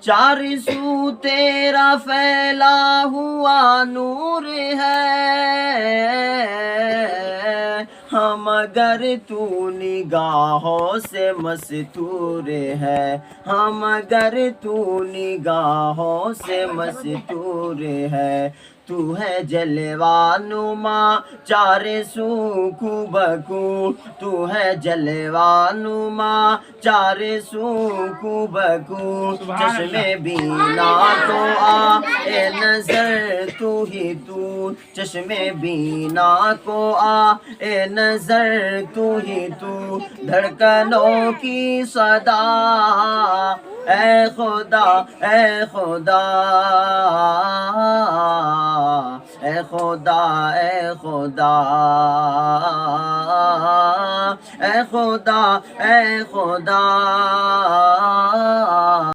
چار سو تیرا پھیلا ہوا نور ہے، ہم اگر تو نگاہوں سے مستور ہے، ہم اگر تو نگاہوں سے مستور ہے، تو ہے جلوہ نما چار سو کو بکو، تو ہے جلوہ نما چار سو کو بکو، چشم بینا تو آ اے نظر تو ہی تو، چشم بینا کو آ اے نظر تو ہی تو، دھڑکنوں کی صدا اے خدا اے خدا اے خدا اے خدا اے خدا اے خدا